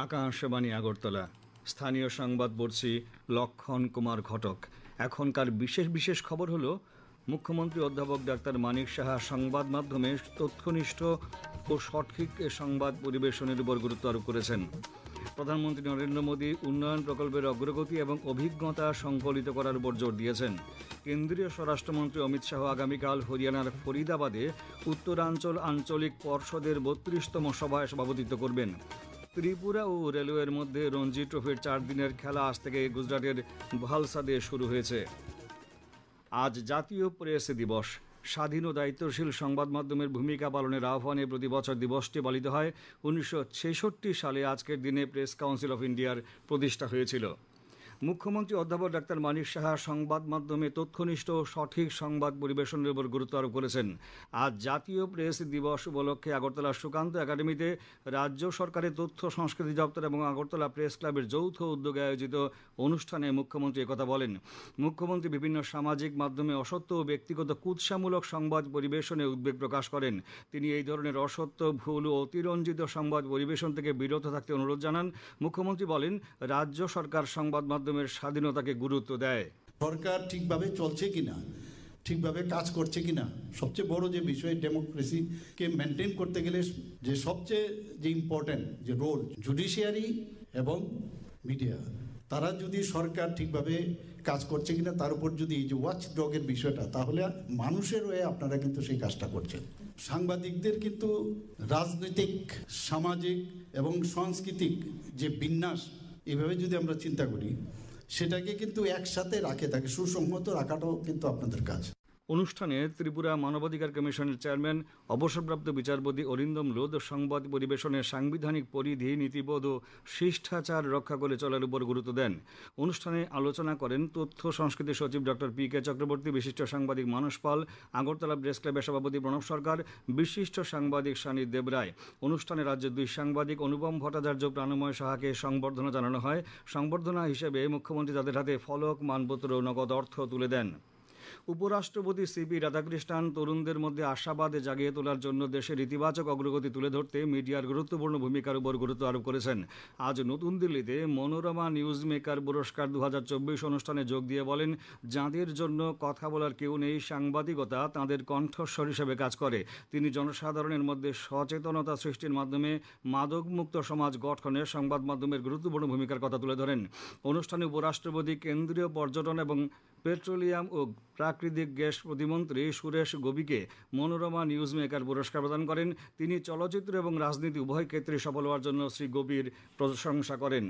আকাশবাণী আগরতলা। স্থানীয় সংবাদ পড়ছি লক্ষণ কুমার ঘটক। এখনকার বিশেষ বিশেষ খবর হলো, মুখ্যমন্ত্রী অধ্যাপক ডাক্তার মানিক সাহা সংবাদ মাধ্যমে তথ্যনিষ্ঠ ও সঠিক সংবাদ পরিবেশনের উপর গুরুত্ব আরোপ করেছেন। প্রধানমন্ত্রী নরেন্দ্র মোদী উন্নয়ন প্রকল্পের অগ্রগতি এবং অভিজ্ঞতা সংকলিত করার উপর জোর দিয়েছেন। কেন্দ্রীয় স্বরাষ্ট্রমন্ত্রী অমিত শাহ আগামীকাল হরিয়ানার ফরিদাবাদে উত্তরাঞ্চল আঞ্চলিক পর্ষদের ৩২তম সভায় সভাপতিত্ব করবেন। ত্রিপুরা ও রেলওয়ের মধ্যে রঞ্জি ট্রফির 4 দিনের খেলা আজ থেকে গুজরাটের ভালসাদে শুরু হয়েছে। আজ জাতীয় প্রেস দিবস। স্বাধীন ও দায়িত্বশীল সংবাদ মাধ্যমের ভূমিকা পালনের আহ্বানে প্রতি বছর দিবসটি পালিত হয়। 1966 সালে আজকের দিনে প্রেস কাউন্সিল অফ ইন্ডিয়ার প্রতিষ্ঠা হয়েছিল। মুখ্যমন্ত্রী অধ্যাপক ডাক্তার মানিক সাহা সংবাদ মাধ্যমে তথ্যনিষ্ঠ ও সঠিক সংবাদ পরিবেশনের উপর গুরুত্ব আরোপ করেছেন। আজ জাতীয় প্রেস দিবস উপলক্ষে আগরতলার সুকান্ত একাডেমিতে রাজ্য সরকারের তথ্য সংস্কৃতি দপ্তর এবং আগরতলা প্রেস ক্লাবের যৌথ উদ্যোগে আয়োজিত অনুষ্ঠানে মুখ্যমন্ত্রী একথা বলেন। মুখ্যমন্ত্রী বিভিন্ন সামাজিক মাধ্যমে অসত্য ও ব্যক্তিগত কুৎসামূলক সংবাদ পরিবেশনে উদ্বেগ প্রকাশ করেন। তিনি এই ধরনের অসত্য, ভুল ও অতিরঞ্জিত সংবাদ পরিবেশন থেকে বিরত থাকতে অনুরোধ জানান। মুখ্যমন্ত্রী বলেন, রাজ্য সরকার সংবাদ মাধ্যমের স্বাধীনতাকে গুরুত্ব দেয়। সরকার ঠিকভাবে চলছে কিনা, ঠিকভাবে কাজ করছে কিনা, সবচেয়ে বড় যে বিষয়, ডেমোক্রেসিকে মেনটেন করতে গেলে যে সবচেয়ে যে ইম্পর্টেন্ট যে রোল, জুডিশিয়ারি এবং মিডিয়া, তারা যদি সরকার ঠিকভাবে কাজ করছে কিনা তার উপর যদি এই যে ওয়াচ ডগের বিষয়টা, তাহলে মানুষের হয়ে আপনারা কিন্তু সেই কাজটা করছেন। সাংবাদিকদের কিন্তু রাজনৈতিক, সামাজিক এবং সাংস্কৃতিক যে বিন্যাস, এভাবে যদি আমরা চিন্তা করি, সেটাকে কিন্তু একসাথে রাখে, তাকে সুসংহত রাখাটাও কিন্তু আপনাদের কাজ। অনুষ্ঠানে ত্রিপুরা মানবাধিকার কমিশনের চেয়ারম্যান অবসরপ্রাপ্ত বিচারপতি অরিন্দম লোধ সংবাদ পরিবেশনের সাংবিধানিক পরিধি, নীতিবোধ ও শিষ্টাচার রক্ষা করে চলার উপর গুরুত্ব দেন। অনুষ্ঠানে আলোচনা করেন তথ্য সংস্কৃতি সচিব ডক্টর পি কে চক্রবর্তী, বিশিষ্ট সাংবাদিক মানস পাল, আগরতলা প্রেস ক্লাবের সভাপতি প্রণব সরকার, বিশিষ্ট সাংবাদিক সানি দেবরায়। অনুষ্ঠানে রাজ্যের 2 সাংবাদিক অনুপম ভট্টাচার্য, প্রাণময় সাহাকে সংবর্ধনা জানানো হয়। সংবর্ধনা হিসেবে মুখ্যমন্ত্রী তাদের হাতে ফলক, মানপত্র ও নগদ অর্থ তুলে দেন। উপরাষ্ট্রপতি সিপি রাধাকৃষ্ণন তরুণদের মধ্যে আশাবাদ জাগিয়ে তোলার জন্য দেশের ইতিবাচক অগ্রগতি তুলে ধরতে মিডিয়ার গুরুত্বপূর্ণ ভূমিকার উপর গুরুত্ব আরোপ করেছেন। আজ নতুন দিল্লিতে মনোরমা নিউজ মেকার পুরস্কার 2024 অনুষ্ঠানে যোগ দিয়ে বলেন, যাঁদের জন্য কথা বলার কেউ নেই, সাংবাদিকতা তাঁদের কণ্ঠস্বর হিসেবে কাজ করে। তিনি জনসাধারণের মধ্যে সচেতনতা সৃষ্টির মাধ্যমে মাদকমুক্ত সমাজ গঠনে সংবাদ মাধ্যমের গুরুত্বপূর্ণ ভূমিকার কথা তুলে ধরেন। অনুষ্ঠানে উপরাষ্ট্রপতি কেন্দ্রীয় পর্যটন এবং পেট্রোলিয়াম ও প্রাকৃতিক গ্যাস প্রতিমন্ত্রী সুরেশ গোবিকে মনোরমা নিউজ মেকার পুরস্কার প্রদান করেন। তিনি চলচ্চিত্র এবং রাজনীতি উভয় ক্ষেত্রে সফল হওয়ার জন্য শ্রী গোবির প্রশংসা করেন।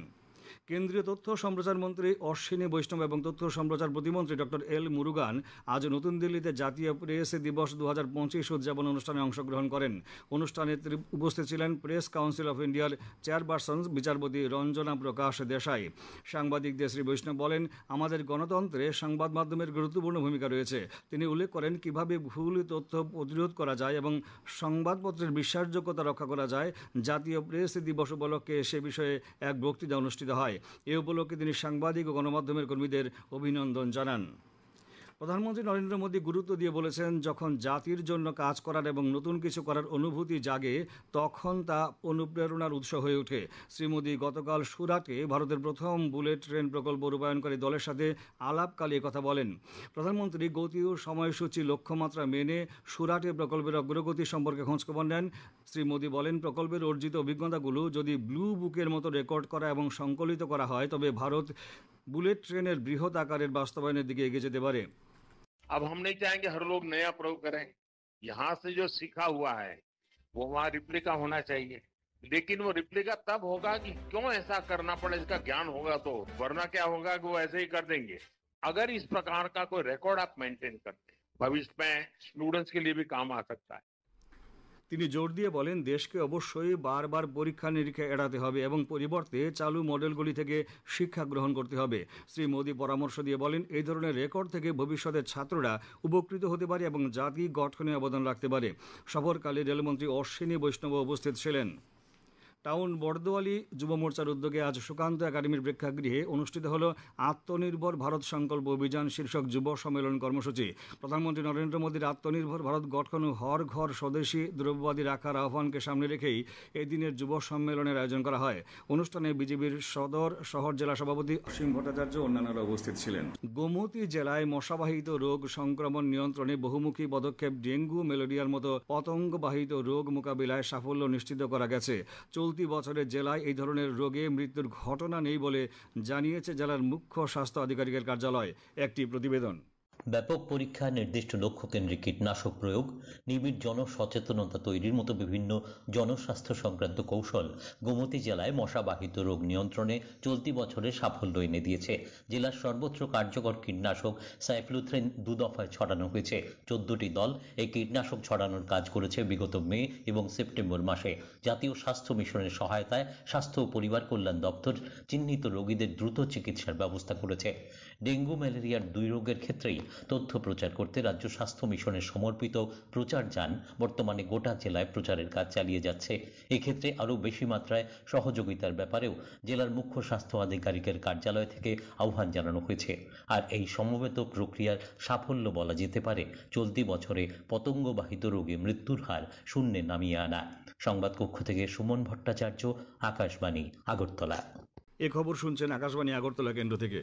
কেন্দ্রীয় তথ্য সম্প্রচার মন্ত্রী অশ্বিনী বৈষ্ণব এবং তথ্য সম্প্রচার প্রতিমন্ত্রী ডক্টর এল মুরুগান আজ নতুন দিল্লিতে জাতীয় প্রেস দিবস 2025 উদযাপন অনুষ্ঠানে অংশগ্রহণ করেন। অনুষ্ঠানে উপস্থিত ছিলেন প্রেস কাউন্সিল অফ ইন্ডিয়ার চেয়ারপারসন বিচারপতি রঞ্জনা প্রকাশ দেশাই। সাংবাদিকদের শ্রী বৈষ্ণব বলেন, আমাদের গণতন্ত্রে সংবাদ মাধ্যমের গুরুত্বপূর্ণ ভূমিকা রয়েছে। তিনি উল্লেখ করেন কিভাবে ভুল তথ্য প্রতিরোধ করা যায় এবং সংবাদপত্রের বিশ্বাসযোগ্যতা রক্ষা করা যায়। জাতীয় প্রেস দিবস উপলক্ষে সে বিষয়ে এক বক্তৃতা অনুষ্ঠিত হয়। এ উপলক্ষে তিনি সাংবাদিক ও গণমাধ্যমের কর্মীদের অভিনন্দন জানান। প্রধানমন্ত্রী নরেন্দ্র মোদী গুরুত্ব দিয়ে বলেছেন, যখন জাতির জন্য কাজ করার এবং নতুন কিছু করার অনুভূতি জাগে, তখন তা অনুপ্রেরণার উৎস হয়ে ওঠে। শ্রী মোদী গতকাল সুরাটে ভারতের প্রথম বুলেট ট্রেন প্রকল্প রূপায়ণকারী দলের সাথে আলাপকালে কথা বলেন। প্রধানমন্ত্রী গতি ও সময়সূচি লক্ষ্যমাত্রা মেনে সুরাটে প্রকল্পের অগ্রগতি সম্পর্কে খোঁজখবর নেন। শ্রী মোদী বলেন, প্রকল্পের অর্জিত অভিজ্ঞতাগুলো যদি ব্লু বুকের মতো রেকর্ড করা এবং সংকলিত করা হয়, তবে ভারত বুলেট ট্রেনের বৃহৎ আকারের বাস্তবায়নের দিকে এগিয়ে যেতে পারে। अब हम नहीं चाहेंगे हर लोग नया प्रयोग करें। यहाँ से जो सीखा हुआ है वो वहाँ रिप्लिका होना चाहिए, लेकिन वो रिप्लिका तब होगा कि क्यों ऐसा करना पड़े, इसका ज्ञान होगा तो, वरना क्या होगा कि वो ऐसे ही कर देंगे। अगर इस प्रकार का कोई रिकॉर्ड आप मेंटेन करते हैं, भविष्य में स्टूडेंट्स के लिए भी काम आ सकता है। তিনি জোর দিয়ে বলেন, দেশকে অবশ্যই বারবার পরীক্ষা নিরীক্ষা এড়াতে হবে এবং পরিবর্তে চালু মডেলগুলি থেকে শিক্ষা গ্রহণ করতে হবে। শ্রী মোদী পরামর্শ দিয়ে বলেন, এই ধরনের রেকর্ড থেকে ভবিষ্যতের ছাত্ররা উপকৃত হতে পারে এবং জাতি গঠনে অবদান রাখতে পারে। সফরকালে রেলমন্ত্রী অশ্বিনী বৈষ্ণব উপস্থিত ছিলেন। টাউন বর্দোয়ালি যুব মোর্চার উদ্যোগে আজ সুকান্ত একাডেমির প্রেক্ষাগৃহে অনুষ্ঠিত হল আত্মনির্ভর ভারত সংকল্প অভিযান শীর্ষক যুব সম্মেলন কর্মসূচি। প্রধানমন্ত্রী নরেন্দ্র মোদীর আত্মনির্ভর ভারত গঠন ও হর ঘর স্বদেশী দ্রব্যবাদী রাখার আহ্বানকে সামনে রেখেই এই দিনের যুব সম্মেলনের আয়োজন করা হয়। অনুষ্ঠানে বিজেপির সদর শহর জেলা সভাপতি অসীম ভট্টাচার্য অন্যান্যরা উপস্থিত ছিলেন। গোমতী জেলায় মশাবাহিত রোগ সংক্রমণ নিয়ন্ত্রণে বহুমুখী পদক্ষেপ ডেঙ্গু ম্যালেরিয়ার মতো পতঙ্গবাহিত রোগ মোকাবিলায় সাফল্য নিশ্চিত করা গেছে। চলতি বছরে জেলায় এই ধরনের রোগে মৃত্যুর ঘটনা নেই বলে জানিয়েছে জেলার মুখ্য স্বাস্থ্য আধিকারিকের কার্যালয়। একটি প্রতিবেদন। ব্যাপক পরীক্ষা, নির্দিষ্ট লক্ষ্যকেন্দ্রিক কীটনাশক প্রয়োগ, নিবিড় জনসচেতনতা তৈরির মতো বিভিন্ন জনস্বাস্থ্য সংক্রান্ত কৌশল গোমতী জেলায় মশাবাহিত রোগ নিয়ন্ত্রণে চলতি বছরে সাফল্য এনে দিয়েছে। জেলার সর্বত্র কার্যকর কীটনাশক সাইক্লোথ্রিন 2 দফায় ছড়ানো হয়েছে। 14টি দল এই কীটনাশক ছড়ানোর কাজ করেছে বিগত মে এবং সেপ্টেম্বর মাসে। জাতীয় স্বাস্থ্য মিশনের সহায়তায় স্বাস্থ্য ও পরিবার কল্যাণ দপ্তর চিহ্নিত রোগীদের দ্রুত চিকিৎসার ব্যবস্থা করেছে। ডেঙ্গু ম্যালেরিয়ার 2 রোগের ক্ষেত্রেই তথ্য প্রচার করতে রাজ্য স্বাস্থ্য মিশনের সমর্পিত প্রচার যান বর্তমানে গোটা জেলায় প্রচারের কাজ চালিয়ে যাচ্ছে। এক্ষেত্রে আরও বেশি মাত্রায় সহযোগিতার ব্যাপারেও জেলার মুখ্য স্বাস্থ্য আধিকারিকের কার্যালয় থেকে আহ্বান জানানো হয়েছে। আর এই সমবেত প্রক্রিয়ার সাফল্য বলা যেতে পারে চলতি বছরে পতঙ্গবাহিত রোগে মৃত্যুর হার শূন্যে নামিয়ে আনা। সংবাদ কক্ষ থেকে সুমন ভট্টাচার্য, আকাশবাণী, আগরতলা। এ খবর শুনছেন আকাশবাণী আগরতলা কেন্দ্র থেকে।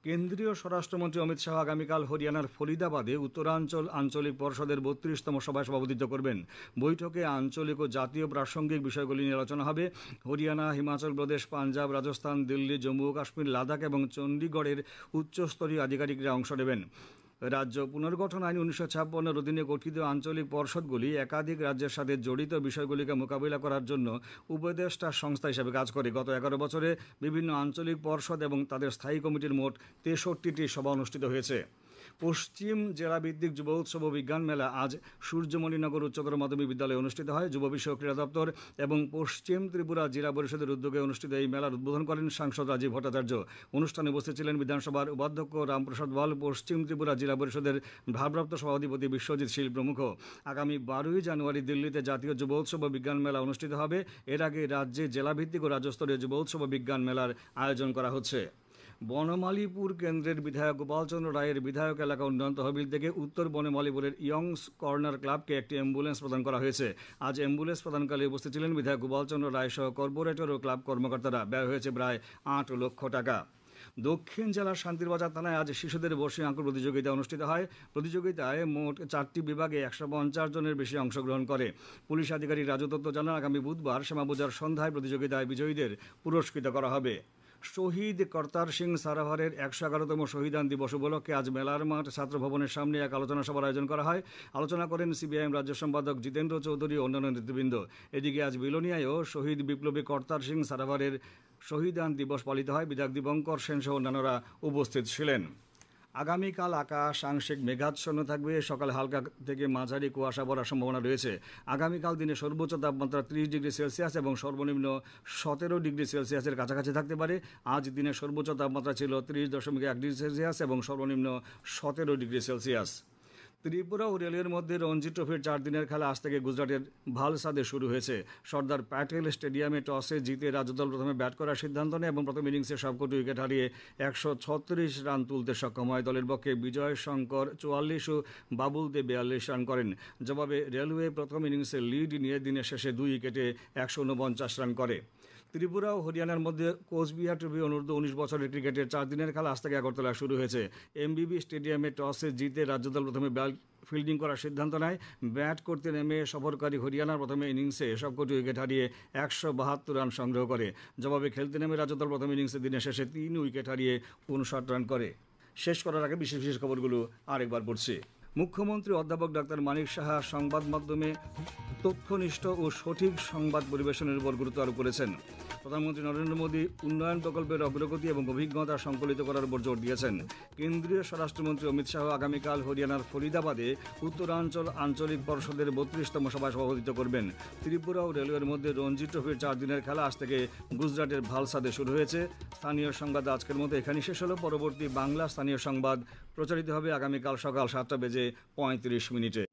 কেন্দ্রীয় স্বরাষ্ট্রমন্ত্রী অমিত শাহ আগামীকাল হরিয়ানার ফরিদাবাদে উত্তরাঞ্চল আঞ্চলিক পরিষদের 32তম সভায় সভাপতিত্ব করবেন। বৈঠকে আঞ্চলিক ও জাতীয় প্রাসঙ্গিক বিষয়গুলি নিয়ে আলোচনা হবে। হরিয়ানা, হিমাচল প্রদেশ, পাঞ্জাব, রাজস্থান, দিল্লি, জম্মু ও কাশ্মীর, লাদাখ এবং চণ্ডীগড়ের উচ্চস্তরীয় আধিকারিকরা অংশ নেবেন। রাজ্য পুনর্গঠন আইন 1956 অধীনে গঠিত আঞ্চলিক পর্ষদগুলি একাধিক রাজ্যের সাথে জড়িত বিষয়গুলিকে মোকাবিলা করার জন্য উপদেষ্টা সংস্থা হিসেবে কাজ করে। গত 11 বছরে বিভিন্ন আঞ্চলিক পর্ষদ এবং তাদের স্থায়ী কমিটির মোট 63টি সভা অনুষ্ঠিত হয়েছে। পশ্চিম জেলাভিত্তিক যুব উৎসব ও বিজ্ঞান মেলা আজ সূর্যমণিনগর উচ্চতর মাধ্যমিক বিদ্যালয়ে অনুষ্ঠিত হয়। যুব বিষয়ক ক্রীড়া দপ্তর এবং পশ্চিম ত্রিপুরা জেলা পরিষদের উদ্যোগে অনুষ্ঠিত এই মেলার উদ্বোধন করেন সাংসদ রাজীব ভট্টাচার্য। অনুষ্ঠানে উপস্থিত ছিলেন বিধানসভার উপাধ্যক্ষ রামপ্রসাদ ওয়াল, পশ্চিম ত্রিপুরা জেলা পরিষদের ভারপ্রাপ্ত সভাধিপতি বিশ্বজিৎ শীল প্রমুখ। আগামী 12ই জানুয়ারি দিল্লিতে জাতীয় যুব উৎসব ও বিজ্ঞান মেলা অনুষ্ঠিত হবে। এর আগে রাজ্যে জেলাভিত্তিক ও রাজ্যস্তরীয় যুব উৎসব ও বিজ্ঞান মেলার আয়োজন করা হচ্ছে। বনমালীপুর কেন্দ্রের বিধায়ক গোপালচন্দ্র রায়ের বিধায়ক এলাকা উন্নয়ন তহবিল থেকে উত্তর বনমালীপুরের ইয়ংস কর্নার ক্লাবকে একটি অ্যাম্বুলেন্স প্রদান করা হয়েছে। আজ অ্যাম্বুলেন্স প্রদানকালে উপস্থিত ছিলেন বিধায়ক গোপালচন্দ্র রায় সহ কর্পোরেটর ও ক্লাব কর্মকর্তারা। ব্যয় হয়েছে প্রায় 8 লক্ষ টাকা। দক্ষিণ জেলার শান্তিরবাজার থানায় আজ শিশুদের বর্ষি আঁকুর প্রতিযোগিতা অনুষ্ঠিত হয়। প্রতিযোগিতায় মোট 4টি বিভাগে 150 জনের বেশি অংশগ্রহণ করে। পুলিশ আধিকারিক রাজু দত্ত জানান, আগামী বুধবার শ্যামাপূজার সন্ধ্যায় প্রতিযোগিতায় বিজয়ীদের পুরস্কৃত করা হবে। শহীদ করতার সিং সারাভারের 111তম শহীদান দিবস উপলক্ষে আজ মেলার মাঠ ছাত্র ভবনের সামনে এক আলোচনা সভার আয়োজন করা হয়। আলোচনা করেন সিপিআইএম রাজ্য সম্পাদক জিতেন্দ্র চৌধুরী ও অন্যান্য নেতৃবৃন্দ। এদিকে আজ বিলোনিয়ায়ও শহীদ বিপ্লবী করতার সিং সারাভারের শহীদান দিবস পালিত হয়। বিধায়ক দীপঙ্কর সেন সহ অন্যান্যরা উপস্থিত ছিলেন। আগামীকাল আকাশ আংশিক মেঘাচ্ছন্ন থাকবে। সকালে হালকা থেকে মাঝারি কুয়াশা পড়ার সম্ভাবনা রয়েছে। আগামীকাল দিনে সর্বোচ্চ তাপমাত্রা 30 ডিগ্রি সেলসিয়াস এবং সর্বনিম্ন 17 ডিগ্রি সেলসিয়াসের কাছাকাছি থাকতে পারে। আজ দিনের সর্বোচ্চ তাপমাত্রা ছিল 30.1 ডিগ্রি সেলসিয়াস এবং সর্বনিম্ন 17 ডিগ্রি সেলসিয়াস। ত্রিপুরা ও রেলের মধ্যে রঞ্জি ট্রফির 4 দিনের খেলা আজ থেকে গুজরাটের ভালসাদে শুরু হয়েছে। সর্দার প্যাটেল স্টেডিয়ামে টসে জিতে রাজ্যদল প্রথমে ব্যাট করার সিদ্ধান্ত নেয় এবং প্রথম ইনিংসে সবকটি উইকেট হারিয়ে 136 রান তুলতে সক্ষম হয়। দলের পক্ষে বিজয় শঙ্কর 44 ও বাবুল দে 42 রান করেন। জবাবে রেলওয়ে প্রথম ইনিংসে লিড নিয়ে দিনের শেষে 2 উইকেটে 149 রান করে। ত্রিপুরা ও হরিয়ানার মধ্যে কোচবিহার ট্রফি অনূর্ধ্ব 19 বছরের ক্রিকেটের 4 দিনের খেলা আজ থেকে আগরতলা শুরু হয়েছে। এমবিবি স্টেডিয়ামে টসে জিতে রাজ্যদল প্রথমে ফিল্ডিং করার সিদ্ধান্ত নেয়। ব্যাট করতে নেমে সফরকারী হরিয়ানার প্রথমে ইনিংসে সবকটি উইকেট হারিয়ে 172 রান সংগ্রহ করে। জবাবে খেলতে নেমে রাজ্যদল প্রথম ইনিংসে দিনের শেষে 3 উইকেট হারিয়ে 59 রান করে। শেষ করার আগে বিশেষ বিশেষ খবরগুলো আরেকবার পড়ছি। মুখ্যমন্ত্রী অধ্যাপক ডাক্তার মানিক সাহা সংবাদ মাধ্যমে তথ্যনিষ্ঠ ও সঠিক সংবাদ পরিবেশনের উপর গুরুত্ব আরোপ করেছেন। প্রধানমন্ত্রী নরেন্দ্র মোদী উন্নয়ন প্রকল্পের অগ্রগতি এবং অভিজ্ঞতা সংকলিত করার উপর জোর দিয়েছেন। কেন্দ্রীয় স্বরাষ্ট্রমন্ত্রী অমিত শাহ আগামীকাল হরিয়ানার ফরিদাবাদে উত্তরাঞ্চল আঞ্চলিক পরিষদের 32তম সভায় সভাপতিত্ব করবেন। ত্রিপুরা ও রেলওয়ের মধ্যে রঞ্জি ট্রফির 4 দিনের খেলা আজ থেকে গুজরাটের ভালসাদে শুরু হয়েছে। স্থানীয় সংবাদ আজকের মতো এখানেই শেষ হলো। পরবর্তী বাংলা স্থানীয় সংবাদ প্রচারিত হবে আগামীকাল সকাল 7:35